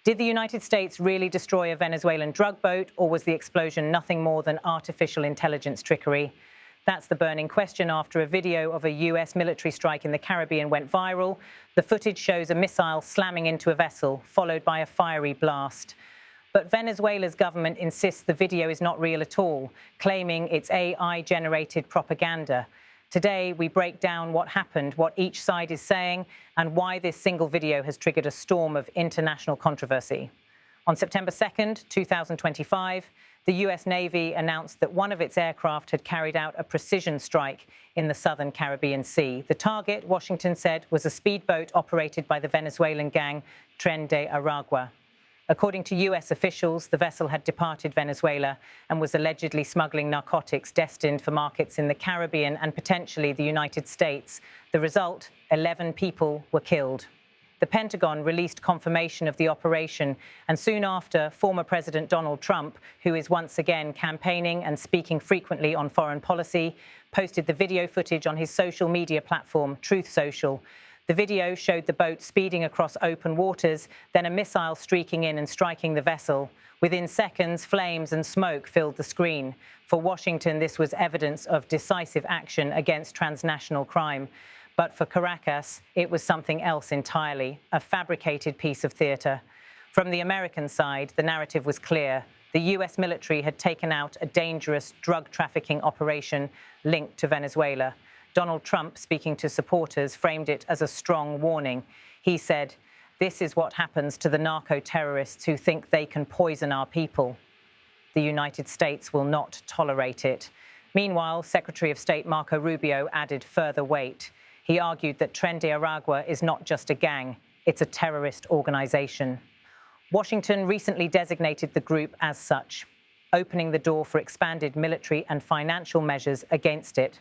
Did the United States really destroy a Venezuelan drug boat, or was the explosion nothing more than artificial intelligence trickery? That's the burning question after a video of a US military strike in the Caribbean went viral. The footage shows a missile slamming into a vessel, followed by a fiery blast. But Venezuela's government insists the video is not real at all, claiming it's AI-generated propaganda. Today, we break down what happened, what each side is saying, and why this single video has triggered a storm of international controversy. On September 2nd, 2025, the US Navy announced that one of its aircraft had carried out a precision strike in the southern Caribbean Sea. The target, Washington said, was a speedboat operated by the Venezuelan gang Tren de Aragua. According to US officials, the vessel had departed Venezuela and was allegedly smuggling narcotics destined for markets in the Caribbean and potentially the United States. The result, 11 people were killed. The Pentagon released confirmation of the operation, and soon after, former President Donald Trump, who is once again campaigning and speaking frequently on foreign policy, posted the video footage on his social media platform, Truth Social. The video showed the boat speeding across open waters, then a missile streaking in and striking the vessel. Within seconds, flames and smoke filled the screen. For Washington, this was evidence of decisive action against transnational crime. But for Caracas, it was something else entirely, a fabricated piece of theatre. From the American side, the narrative was clear. The US military had taken out a dangerous drug trafficking operation linked to Venezuela. Donald Trump, speaking to supporters, framed it as a strong warning. He said, "This is what happens to the narco-terrorists who think they can poison our people. The United States will not tolerate it." Meanwhile, Secretary of State Marco Rubio added further weight. He argued that Tren de Aragua is not just a gang, it's a terrorist organization. Washington recently designated the group as such, opening the door for expanded military and financial measures against it.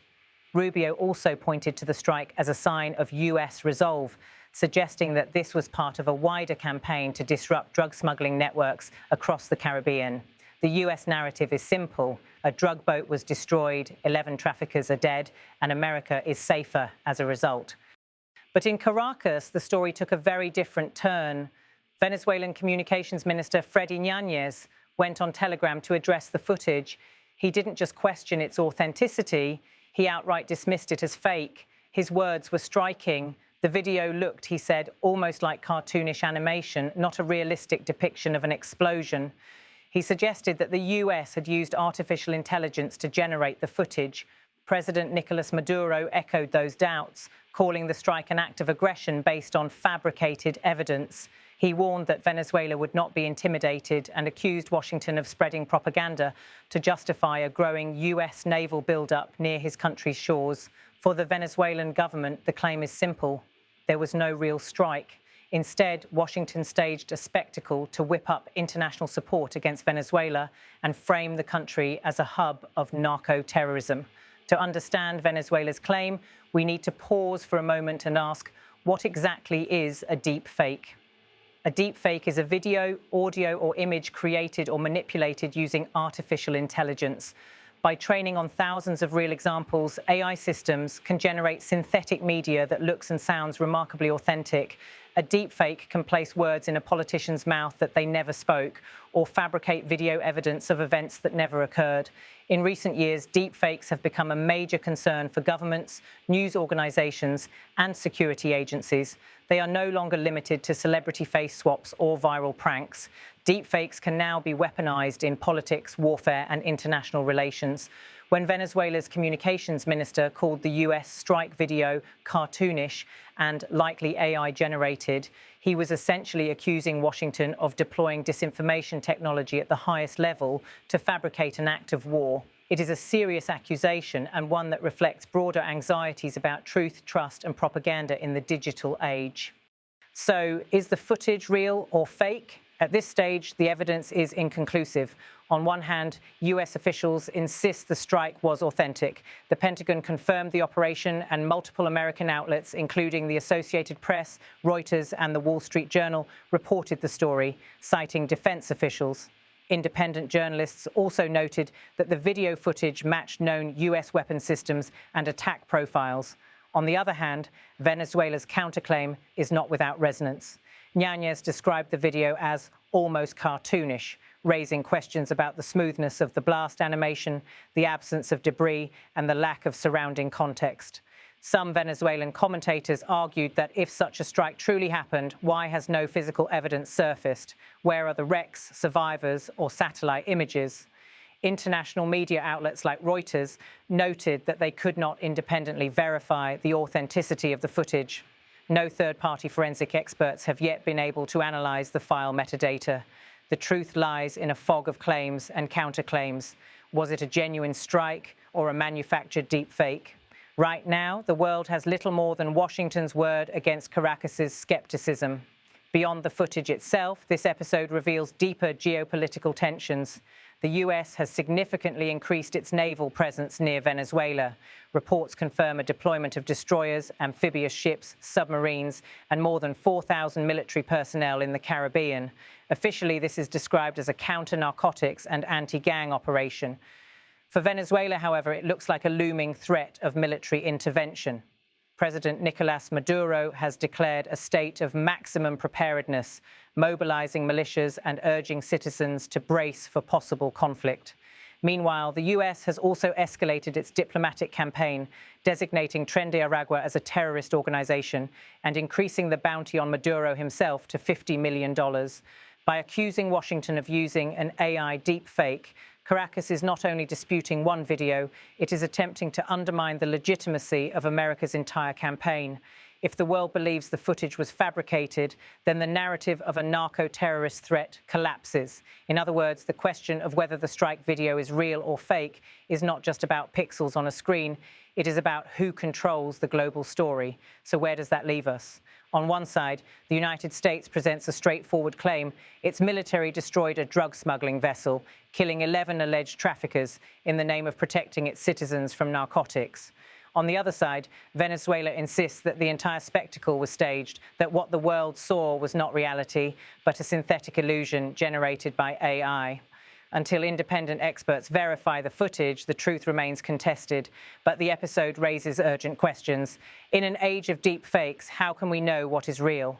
Rubio also pointed to the strike as a sign of US resolve, suggesting that this was part of a wider campaign to disrupt drug smuggling networks across the Caribbean. The US narrative is simple. A drug boat was destroyed, 11 traffickers are dead, and America is safer as a result. But in Caracas, the story took a very different turn. Venezuelan Communications Minister Freddy Ñáñez went on Telegram to address the footage. He didn't just question its authenticity, he outright dismissed it as fake. His words were striking. The video looked, he said, almost like cartoonish animation, not a realistic depiction of an explosion. He suggested that the US had used artificial intelligence to generate the footage. President Nicolas Maduro echoed those doubts, calling the strike an act of aggression based on fabricated evidence. He warned that Venezuela would not be intimidated and accused Washington of spreading propaganda to justify a growing US naval buildup near his country's shores. For the Venezuelan government, the claim is simple. There was no real strike. Instead, Washington staged a spectacle to whip up international support against Venezuela and frame the country as a hub of narco-terrorism. To understand Venezuela's claim, we need to pause for a moment and ask, what exactly is a deep fake? A deepfake is a video, audio, or image created or manipulated using artificial intelligence. By training on thousands of real examples, AI systems can generate synthetic media that looks and sounds remarkably authentic. A deepfake can place words in a politician's mouth that they never spoke, or fabricate video evidence of events that never occurred. In recent years, deepfakes have become a major concern for governments, news organizations, and security agencies. They are no longer limited to celebrity face swaps or viral pranks. Deepfakes can now be weaponized in politics, warfare, and international relations. When Venezuela's communications minister called the US strike video cartoonish and likely AI-generated, he was essentially accusing Washington of deploying disinformation technology at the highest level to fabricate an act of war. It is a serious accusation and one that reflects broader anxieties about truth, trust, and propaganda in the digital age. So, is the footage real or fake? At this stage, the evidence is inconclusive. On one hand, US officials insist the strike was authentic. The Pentagon confirmed the operation, and multiple American outlets, including the Associated Press, Reuters, and the Wall Street Journal, reported the story, citing defense officials. Independent journalists also noted that the video footage matched known US weapon systems and attack profiles. On the other hand, Venezuela's counterclaim is not without resonance. Ñañez described the video as almost cartoonish, raising questions about the smoothness of the blast animation, the absence of debris, and the lack of surrounding context. Some Venezuelan commentators argued that if such a strike truly happened, why has no physical evidence surfaced? Where are the wrecks, survivors, or satellite images? International media outlets like Reuters noted that they could not independently verify the authenticity of the footage. No third-party forensic experts have yet been able to analyze the file metadata. The truth lies in a fog of claims and counterclaims. Was it a genuine strike or a manufactured deepfake? Right now, the world has little more than Washington's word against Caracas's skepticism. Beyond the footage itself, this episode reveals deeper geopolitical tensions. The US has significantly increased its naval presence near Venezuela. Reports confirm a deployment of destroyers, amphibious ships, submarines, and more than 4,000 military personnel in the Caribbean. Officially, this is described as a counter-narcotics and anti-gang operation. For Venezuela, however, it looks like a looming threat of military intervention. President Nicolás Maduro has declared a state of maximum preparedness, mobilizing militias and urging citizens to brace for possible conflict. Meanwhile, the US has also escalated its diplomatic campaign, designating Tren de Aragua as a terrorist organization and increasing the bounty on Maduro himself to $50 million. By accusing Washington of using an AI deepfake, Caracas is not only disputing one video, it is attempting to undermine the legitimacy of America's entire campaign. If the world believes the footage was fabricated, then the narrative of a narco-terrorist threat collapses. In other words, the question of whether the strike video is real or fake is not just about pixels on a screen, it is about who controls the global story. So where does that leave us? On one side, the United States presents a straightforward claim. Its military destroyed a drug smuggling vessel, killing 11 alleged traffickers in the name of protecting its citizens from narcotics. On the other side, Venezuela insists that the entire spectacle was staged, that what the world saw was not reality, but a synthetic illusion generated by AI. Until independent experts verify the footage, the truth remains contested, but the episode raises urgent questions. In an age of deep fakes, how can we know what is real?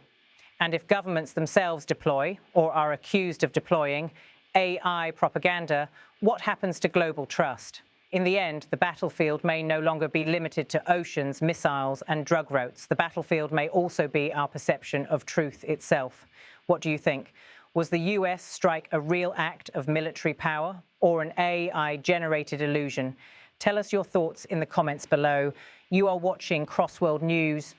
And if governments themselves deploy, or are accused of deploying, AI propaganda, what happens to global trust? In the end, the battlefield may no longer be limited to oceans, missiles, and drug routes. The battlefield may also be our perception of truth itself. What do you think? Was the US strike a real act of military power or an AI-generated illusion? Tell us your thoughts in the comments below. You are watching Crossworld News.